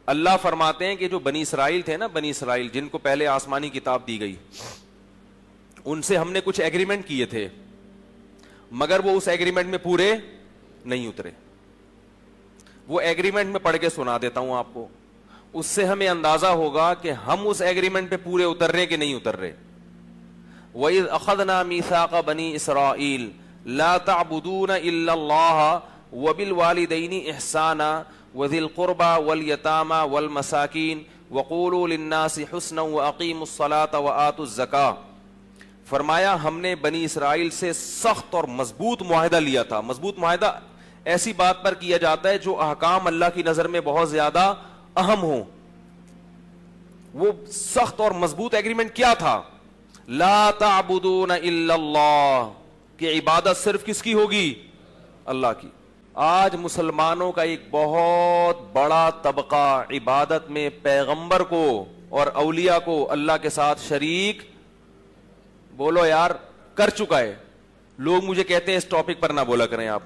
اللہ فرماتے ہیں کہ جو بنی اسرائیل تھے نا، بنی اسرائیل جن کو پہلے آسمانی کتاب دی گئی، ان سے ہم نے کچھ ایگریمنٹ کیے تھے، مگر وہ اس ایگریمنٹ میں پورے نہیں اترے. وہ ایگریمنٹ میں پڑھ کے سنا دیتا ہوں آپ کو، اس سے ہمیں اندازہ ہوگا کہ ہم اس ایگریمنٹ پہ پورے اتر رہے کہ نہیں اتر رہے. وَإِذْ أَخَذْنَا مِيثَاقَ بَنِي إِسْرَائِيلَ لَا تَعْبُدُونَ إِلَّا اللَّهَ وَبِالْوَالِدَيْنِ إِحْسَانًا وَذِي الْقُرْبَى وَالْيَتَامَى وَالْمَسَاكِينِ وَقُولُوا لِلنَّاسِ حُسْنًا وَأَقِيمُوا الصَّلَاةَ وَآتُوا الزَّكَاةَ. فرمایا ہم نے بنی اسرائیل سے سخت اور مضبوط معاہدہ لیا تھا. مضبوط معاہدہ ایسی بات پر کیا جاتا ہے جو احکام اللہ کی نظر میں بہت زیادہ اہم ہوں. وہ سخت اور مضبوط ایگریمنٹ کیا تھا؟ لا تعبدون الا اللہ، کہ عبادت صرف کس کی ہوگی؟ اللہ کی. آج مسلمانوں کا ایک بہت بڑا طبقہ عبادت میں پیغمبر کو اور اولیاء کو اللہ کے ساتھ شریک، بولو یار، کر چکا ہے. لوگ مجھے کہتے ہیں اس ٹاپک پر نہ بولا کریں آپ،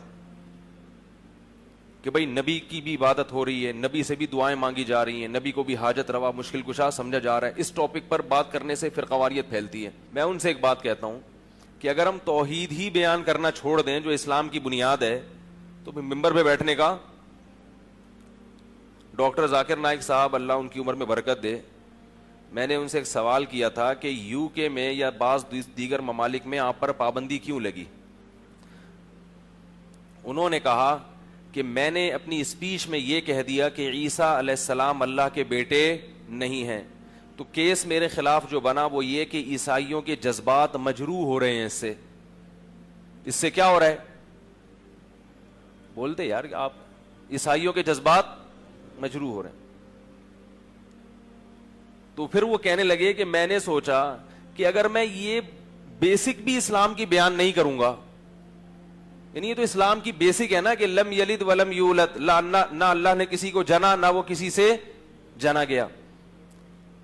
کہ بھئی نبی کی بھی عبادت ہو رہی ہے، نبی سے بھی دعائیں مانگی جا رہی ہیں، نبی کو بھی حاجت روا مشکل کشا سمجھا جا رہا ہے. اس ٹاپک پر بات کرنے سے فرقواریت پھیلتی ہے. میں ان سے ایک بات کہتا ہوں کہ اگر ہم توحید ہی بیان کرنا چھوڑ دیں جو اسلام کی بنیاد ہے، تو ممبر پہ بیٹھنے کا. ڈاکٹر ذاکر نائک صاحب اللہ ان کی عمر میں برکت دے، میں نے ان سے ایک سوال کیا تھا کہ یو کے میں یا بعض دیگر ممالک میں آپ پر پابندی کیوں لگی؟ انہوں نے کہا کہ میں نے اپنی اسپیچ میں یہ کہہ دیا کہ عیسیٰ علیہ السلام اللہ کے بیٹے نہیں ہیں. تو کیس میرے خلاف جو بنا وہ یہ کہ عیسائیوں کے جذبات مجروح ہو رہے ہیں. اس سے کیا ہو رہا ہے؟ بولتے یار آپ، عیسائیوں کے جذبات مجروح ہو رہے ہیں. تو پھر وہ کہنے لگے کہ میں نے سوچا کہ اگر میں یہ بیسک بھی اسلام کی بیان نہیں کروں گا، یعنی یہ تو اسلام کی بیسک ہے نا کہ لم یلد ولم یولد، نہ اللہ نے کسی کو جنا نہ وہ کسی سے جنا گیا،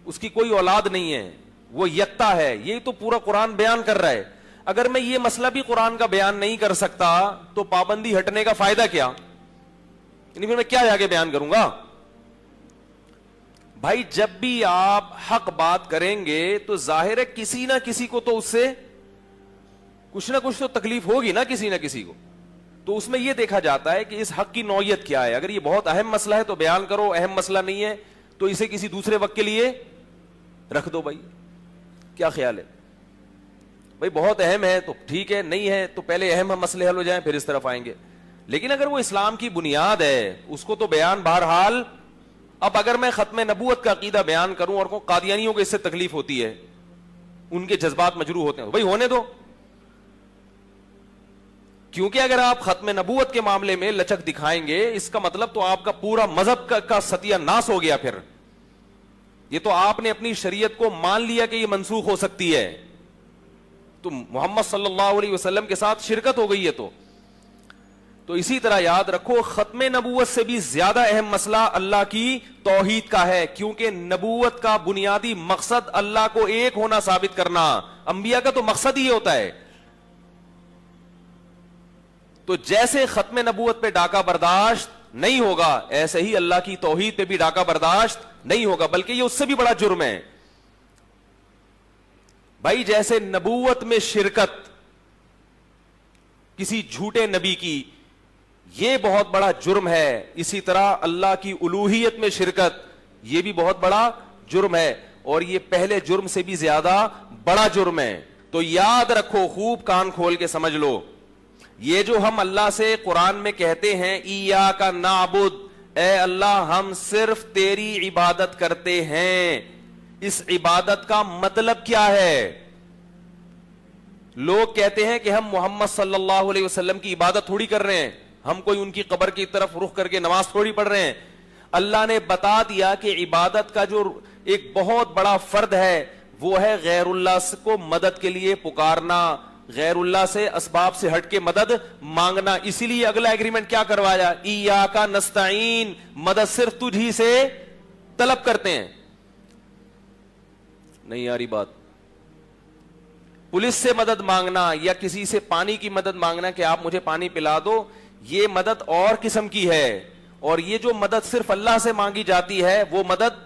اس کی کوئی اولاد نہیں ہے، وہ یکتا ہے. یہ تو پورا قرآن بیان کر رہا ہے. اگر میں یہ مسئلہ بھی قرآن کا بیان نہیں کر سکتا تو پابندی ہٹنے کا فائدہ کیا؟ یعنی پھر میں کیا آگے بیان کروں گا؟ بھائی جب بھی آپ حق بات کریں گے تو ظاہر ہے کسی نہ کسی کو تو اس سے کچھ نہ کچھ تو تکلیف ہوگی نا کسی نہ کسی کو. تو اس میں یہ دیکھا جاتا ہے کہ اس حق کی نوعیت کیا ہے. اگر یہ بہت اہم مسئلہ ہے تو بیان کرو، اہم مسئلہ نہیں ہے تو اسے کسی دوسرے وقت کے لیے رکھ دو. بھائی کیا خیال ہے؟ بھائی بہت اہم ہے تو ٹھیک ہے، نہیں ہے تو پہلے اہم مسئلے حل ہو جائیں پھر اس طرف آئیں گے. لیکن اگر وہ اسلام کی بنیاد ہے اس کو تو بیان بہرحال. اب اگر میں ختم نبوت کا عقیدہ بیان کروں اور قادیانیوں کو اس سے تکلیف ہوتی ہے، ان کے جذبات مجروح ہوتے ہیں، بھائی ہونے دو. کیونکہ اگر آپ ختم نبوت کے معاملے میں لچک دکھائیں گے اس کا مطلب تو آپ کا پورا مذہب کا ستیہ ناس ہو گیا. پھر یہ تو آپ نے اپنی شریعت کو مان لیا کہ یہ منسوخ ہو سکتی ہے، تو محمد صلی اللہ علیہ وسلم کے ساتھ شرکت ہو گئی ہے. تو اسی طرح یاد رکھو ختم نبوت سے بھی زیادہ اہم مسئلہ اللہ کی توحید کا ہے، کیونکہ نبوت کا بنیادی مقصد اللہ کو ایک ہونا ثابت کرنا. انبیاء کا تو مقصد ہی ہوتا ہے. تو جیسے ختم نبوت پہ ڈاکہ برداشت نہیں ہوگا ایسے ہی اللہ کی توحید پہ بھی ڈاکہ برداشت نہیں ہوگا، بلکہ یہ اس سے بھی بڑا جرم ہے. بھائی جیسے نبوت میں شرکت کسی جھوٹے نبی کی یہ بہت بڑا جرم ہے، اسی طرح اللہ کی الوہیت میں شرکت یہ بھی بہت بڑا جرم ہے، اور یہ پہلے جرم سے بھی زیادہ بڑا جرم ہے. تو یاد رکھو، خوب کان کھول کے سمجھ لو، یہ جو ہم اللہ سے قرآن میں کہتے ہیں ایاک نعبد، اے اللہ ہم صرف تیری عبادت کرتے ہیں، اس عبادت کا مطلب کیا ہے؟ لوگ کہتے ہیں کہ ہم محمد صلی اللہ علیہ وسلم کی عبادت تھوڑی کر رہے ہیں، ہم کوئی ان کی قبر کی طرف رخ کر کے نماز تھوڑی پڑھ رہے ہیں. اللہ نے بتا دیا کہ عبادت کا جو ایک بہت بڑا فرد ہے وہ ہے غیر اللہ کو مدد کے لیے پکارنا، غیر اللہ سے اسباب سے ہٹ کے مدد مانگنا. اسی لیے اگلا ایگریمنٹ کیا کروایا؟ ایاک نستعین، مدد صرف تجھی سے طلب کرتے ہیں. نہیں آ رہی بات؟ پولیس سے مدد مانگنا یا کسی سے پانی کی مدد مانگنا کہ آپ مجھے پانی پلا دو، یہ مدد اور قسم کی ہے. اور یہ جو مدد صرف اللہ سے مانگی جاتی ہے وہ مدد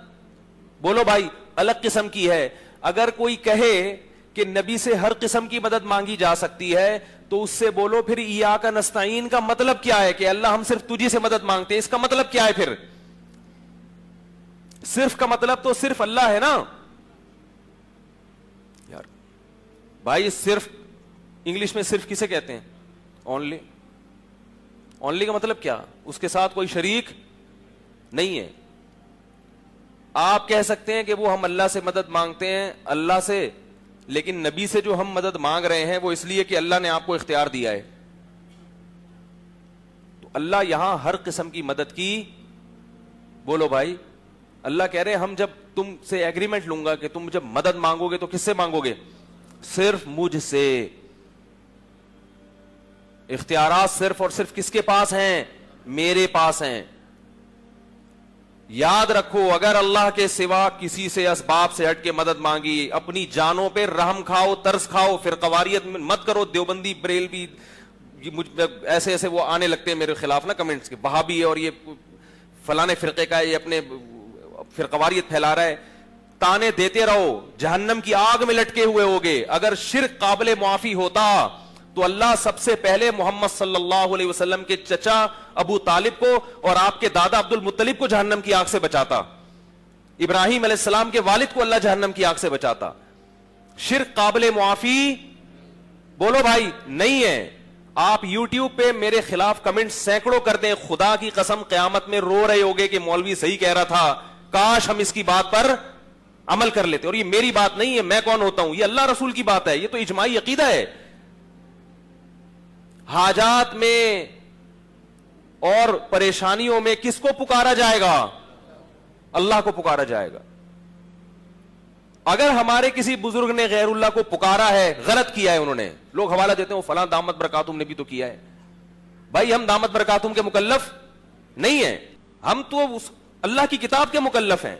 بولو بھائی الگ قسم کی ہے. اگر کوئی کہے کہ نبی سے ہر قسم کی مدد مانگی جا سکتی ہے تو اس سے بولو پھر ایاک نستعین کا مطلب کیا ہے کہ اللہ ہم صرف تجھی سے مدد مانگتے ہیں, اس کا مطلب کیا ہے؟ پھر صرف کا مطلب تو صرف اللہ ہے نا یار بھائی. صرف انگلش میں صرف کسے کہتے ہیں؟ اونلی. اونلی کا مطلب کیا؟ اس کے ساتھ کوئی شریک نہیں ہے. آپ کہہ سکتے ہیں کہ وہ ہم اللہ سے مدد مانگتے ہیں اللہ سے, لیکن نبی سے جو ہم مدد مانگ رہے ہیں وہ اس لیے کہ اللہ نے آپ کو اختیار دیا ہے. تو اللہ یہاں ہر قسم کی مدد کی بولو بھائی. اللہ کہہ رہے ہیں ہم جب تم سے ایگریمنٹ لوں گا کہ تم جب مدد مانگو گے تو کس سے مانگو گے؟ صرف مجھ سے. اختیارات صرف اور صرف کس کے پاس ہیں؟ میرے پاس ہیں. یاد رکھو اگر اللہ کے سوا کسی سے اسباب سے ہٹ کے مدد مانگی, اپنی جانوں پہ رحم کھاؤ, ترس کھاؤ. فرقواریت مت کرو, دیوبندی بریلوی ایسے ایسے وہ آنے لگتے ہیں میرے خلاف نا کمنٹس کے, وہابی ہے اور یہ فلانے فرقے کا یہ اپنے فرقواریت پھیلا رہا ہے. تانے دیتے رہو, جہنم کی آگ میں لٹکے ہوئے ہوگے. اگر شرک قابل معافی ہوتا تو اللہ سب سے پہلے محمد صلی اللہ علیہ وسلم کے چچا ابو طالب کو اور آپ کے دادا عبد المطلب کو جہنم کی آگ سے بچاتا. ابراہیم علیہ السلام کے والد کو اللہ جہنم کی آگ سے بچاتا. شرک قابل معافی بولو بھائی نہیں ہے. آپ یوٹیوب پہ میرے خلاف کمنٹ سینکڑوں کر دیں, خدا کی قسم قیامت میں رو رہے ہوگے کہ مولوی صحیح کہہ رہا تھا, کاش ہم اس کی بات پر عمل کر لیتے. اور یہ میری بات نہیں ہے, میں کون ہوتا ہوں, یہ اللہ رسول کی بات ہے, یہ تو اجماعی عقیدہ ہے. حاجات میں اور پریشانیوں میں کس کو پکارا جائے گا؟ اللہ کو پکارا جائے گا. اگر ہمارے کسی بزرگ نے غیر اللہ کو پکارا ہے, غلط کیا ہے انہوں نے, لوگ حوالہ دیتے ہیں وہ فلاں دامت برکاتہم نے بھی تو کیا ہے. بھائی ہم دامت برکاتہم کے مکلف نہیں ہیں, ہم تو اللہ کی کتاب کے مکلف ہیں.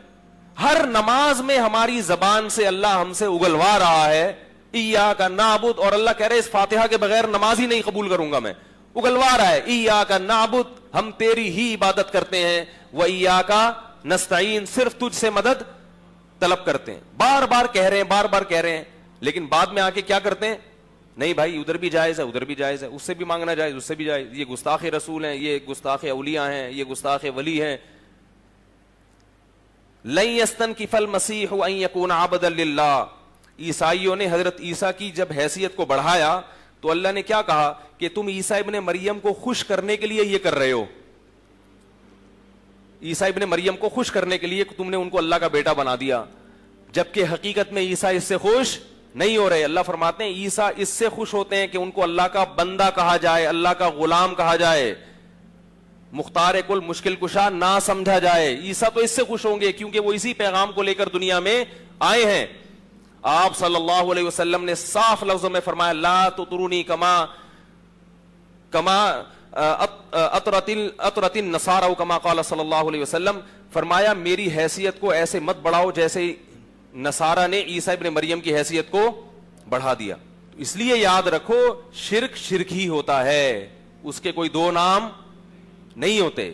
ہر نماز میں ہماری زبان سے اللہ ہم سے اگلوا رہا ہے ایاک نعبد, اور اللہ کہہ رہے اس فاتحہ کے بغیر نماز ہی نہیں قبول کروں گا میں. اگلوا رہا ہے ایاک نعبد, ہم تیری ہی عبادت کرتے ہیں, و ایاک نستعین, صرف تجھ سے مدد طلب کرتے ہیں. بار بار کہہ رہے ہیں, بار بار کہہ رہے ہیں, لیکن بعد میں آ کے کیا کرتے ہیں؟ نہیں بھائی ادھر بھی جائز ہے, ادھر بھی جائز ہے, اس سے بھی مانگنا جائز, اس سے بھی جائز. یہ گستاخ رسول ہیں, یہ گستاخ اولیاء ہیں, یہ گستاخ ولی ہیں. لن یستنکف المسیح ان یکون عبدا للہ. عیسائیوں نے حضرت عیسیٰ کی جب حیثیت کو بڑھایا تو اللہ نے کیا کہا کہ تم عیسیٰ ابن مریم کو خوش کرنے کے لیے یہ کر رہے ہو. عیسیٰ ابن مریم کو خوش کرنے کے لیے تم نے ان کو اللہ کا بیٹا بنا دیا, جبکہ حقیقت میں عیسیٰ اس سے خوش نہیں ہو رہے. اللہ فرماتے ہیں عیسیٰ اس سے خوش ہوتے ہیں کہ ان کو اللہ کا بندہ کہا جائے, اللہ کا غلام کہا جائے, مختار کل مشکل کشا نہ سمجھا جائے. عیسیٰ تو اس سے خوش ہوں گے کیونکہ وہ اسی پیغام کو لے کر دنیا میں آئے ہیں. آپ صلی اللہ علیہ وسلم نے صاف لفظوں میں فرمایا لا تطرونی کما اطرت النصارى کما قال صلی اللہ علیہ وسلم, فرمایا میری حیثیت کو ایسے مت بڑھاؤ جیسے نصارہ نے عیسیٰ ابن مریم کی حیثیت کو بڑھا دیا. اس لیے یاد رکھو شرک شرک ہی ہوتا ہے, اس کے کوئی دو نام نہیں ہوتے.